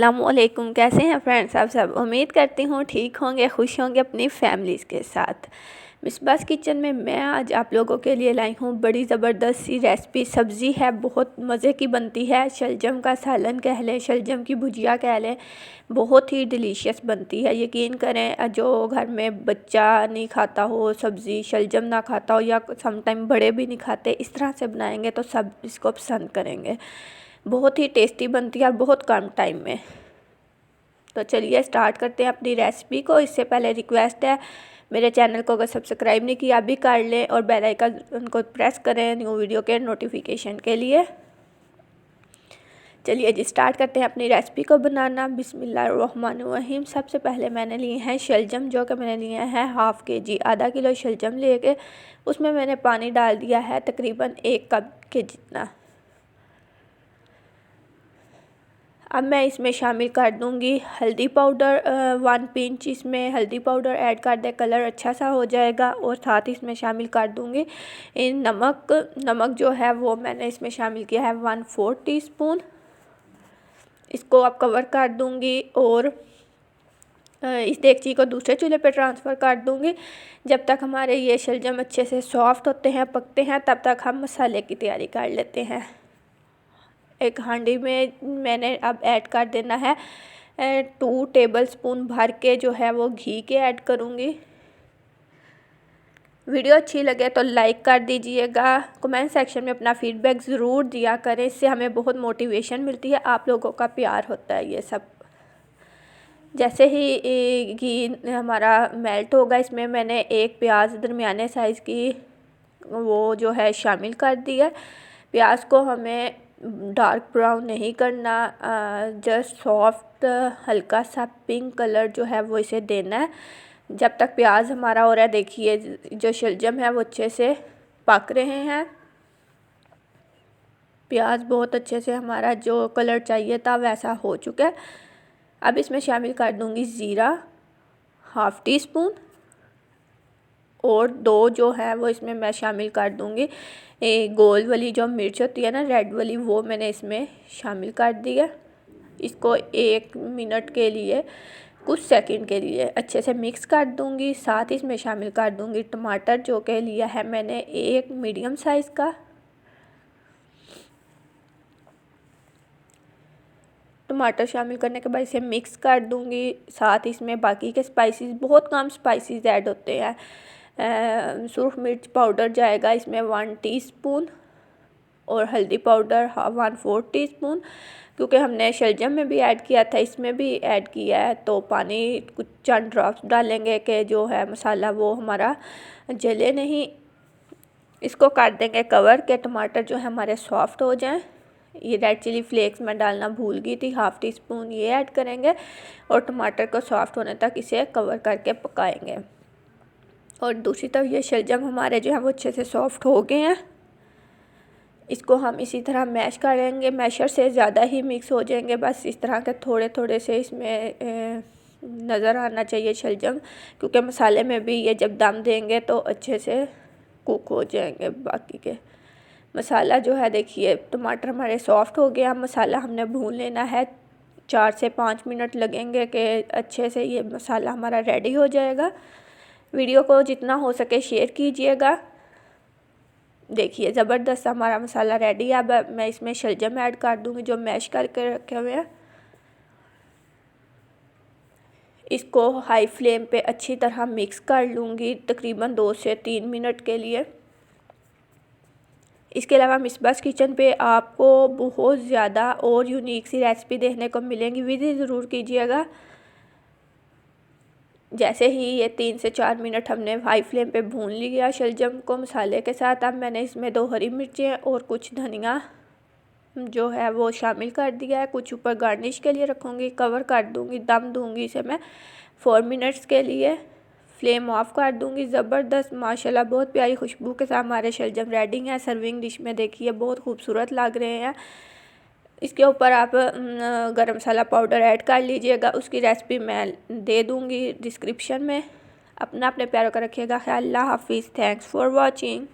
अस्सलामुअलैकुम। कैसे हैं फ्रेंड्स आप सब? उम्मीद करती हूँ ठीक होंगे, खुश होंगे अपनी फैमिलीज़ के साथ। मिसबास किचन में मैं आज आप लोगों के लिए लाई हूँ बड़ी ज़बरदस्त सी रेसिपी। सब्ज़ी है, बहुत मज़े की बनती है। शलजम का सालन कह लें, शलजम की भुजिया कह लें, बहुत ही डिलीशियस बनती है। यकीन करें, जो घर में बच्चा नहीं खाता हो सब्ज़ी, शलजम ना खाता हो, या समटाइम बड़े भी नहीं खाते, इस तरह से बनाएंगे तो सब इसको पसंद करेंगे। बहुत ही टेस्टी बनती है और बहुत कम टाइम में। तो चलिए स्टार्ट करते हैं अपनी रेसिपी को। इससे पहले रिक्वेस्ट है, मेरे चैनल को अगर सब्सक्राइब नहीं किया अभी कर लें और बेल आइकन उनको प्रेस करें न्यू वीडियो के नोटिफिकेशन के लिए। चलिए जी स्टार्ट करते हैं अपनी रेसिपी को बनाना। बिस्मिल्लाहिर्रहमानिर्रहीम। सबसे पहले मैंने लिए हैं शलजम, जो कि मैंने लिए हैं हाफ़ kg, आधा किलो शलजम लेके उसमें मैंने पानी डाल दिया है तकरीबन 1 कप के जितना। अब मैं इसमें शामिल कर दूंगी हल्दी पाउडर, 1 पिंच इसमें हल्दी पाउडर ऐड कर दे, कलर अच्छा सा हो जाएगा। और साथ ही इसमें शामिल कर दूंगी नमक जो है वो मैंने इसमें शामिल किया है 1/4 टीस्पून। इसको अब कवर कर दूंगी और इस देगची को दूसरे चूल्हे पे ट्रांसफ़र कर दूंगी। जब तक हमारे ये शलजम अच्छे से सॉफ्ट होते हैं, पकते हैं, तब तक हम मसाले की तैयारी कर लेते हैं। एक हांडी में मैंने अब ऐड कर देना है 2 टेबलस्पून भर के जो है वो घी के ऐड करूँगी। वीडियो अच्छी लगे तो लाइक कर दीजिएगा। कमेंट सेक्शन में अपना फीडबैक ज़रूर दिया करें, इससे हमें बहुत मोटिवेशन मिलती है। आप लोगों का प्यार होता है ये सब। जैसे ही घी हमारा मेल्ट होगा, इसमें मैंने एक प्याज दरमियाने साइज़ की वो जो है शामिल कर दी है। प्याज को हमें डार्क ब्राउन नहीं करना, जस्ट सॉफ्ट हल्का सा पिंक कलर जो है वो इसे देना है। जब तक प्याज हमारा हो रहा है, देखिए जो शलजम है वो अच्छे से पक रहे हैं। प्याज बहुत अच्छे से हमारा जो कलर चाहिए था वैसा हो चुका है। अब इसमें शामिल कर दूंगी ज़ीरा 1/2 टीस्पून और 2 जो है वो इसमें मैं शामिल कर दूंगी गोल वाली जो मिर्च होती है ना, रेड वाली, वो मैंने इसमें शामिल कर दी है। इसको 1 मिनट के लिए, कुछ सेकंड के लिए अच्छे से मिक्स कर दूंगी। साथ ही इसमें शामिल कर दूंगी टमाटर, जो के लिया है मैंने एक मीडियम साइज़ का। टमाटर शामिल करने के बाद इसे मिक्स कर दूंगी। साथ इसमें बाकी के स्पाइसेस, बहुत कम स्पाइसेस ऐड होते हैं। सुरख मिर्च पाउडर जाएगा इसमें 1 टीस्पून और हल्दी पाउडर 1/4 टीस्पून, क्योंकि हमने शलजम में भी ऐड किया था, इसमें भी ऐड किया है। तो पानी कुछ चंद ड्रॉप्स डालेंगे कि जो है मसाला वो हमारा जले नहीं। इसको कर देंगे कवर के टमाटर जो है हमारे सॉफ्ट हो जाएं। ये रेड चिली फ्लेक्स मैं डालना भूल गई थी, 1/2 टीस्पून ये ऐड करेंगे और टमाटर को सॉफ्ट होने तक इसे कवर करके पकाएंगे। और दूसरी तरफ ये शलजम हमारे जो है वो अच्छे से सॉफ्ट हो गए हैं। इसको हम इसी तरह मैश करेंगे, मैशर से ज़्यादा ही मिक्स हो जाएंगे, बस इस तरह के थोड़े थोड़े से इसमें नज़र आना चाहिए शलजम, क्योंकि मसाले में भी ये जब दम देंगे तो अच्छे से कुक हो जाएंगे। बाकी के मसाला जो है, देखिए टमाटर हमारे सॉफ्ट हो गया। मसाला हमने भून लेना है, 4 से 5 मिनट लगेंगे कि अच्छे से ये मसाला हमारा रेडी हो जाएगा। वीडियो को जितना हो सके शेयर कीजिएगा। देखिए ज़बरदस्त हमारा मसाला रेडी है। अब मैं इसमें शलजम ऐड कर दूँगी जो मैश करके रखे हुए हैं। इसको हाई फ्लेम पे अच्छी तरह मिक्स कर लूँगी तकरीबन 2 से 3 मिनट के लिए। इसके अलावा मिसबास किचन पे आपको बहुत ज़्यादा और यूनिक सी रेसिपी देखने को मिलेंगी, विजिट ज़रूर कीजिएगा। जैसे ही ये 3 से 4 मिनट हमने हाई फ्लेम पे भून लिया शलजम को मसाले के साथ, अब मैंने इसमें 2 हरी मिर्चें और कुछ धनिया जो है वो शामिल कर दिया है। कुछ ऊपर गार्निश के लिए रखूँगी, कवर कर दूँगी, दम दूँगी इसे मैं 4 मिनट्स के लिए। फ्लेम ऑफ कर दूँगी। ज़बरदस्त माशाल्लाह बहुत प्यारी खुशबू के साथ हमारे शलजम रेडी हैं। सर्विंग डिश में देखिए बहुत खूबसूरत लग रहे हैं। इसके ऊपर आप गरम मसाला पाउडर ऐड कर लीजिएगा, उसकी रेसिपी मैं दे दूँगी डिस्क्रिप्शन में। अपने प्यारों का रखिएगा ख्याल। अल्लाह हाफिज़। Thanks for watching.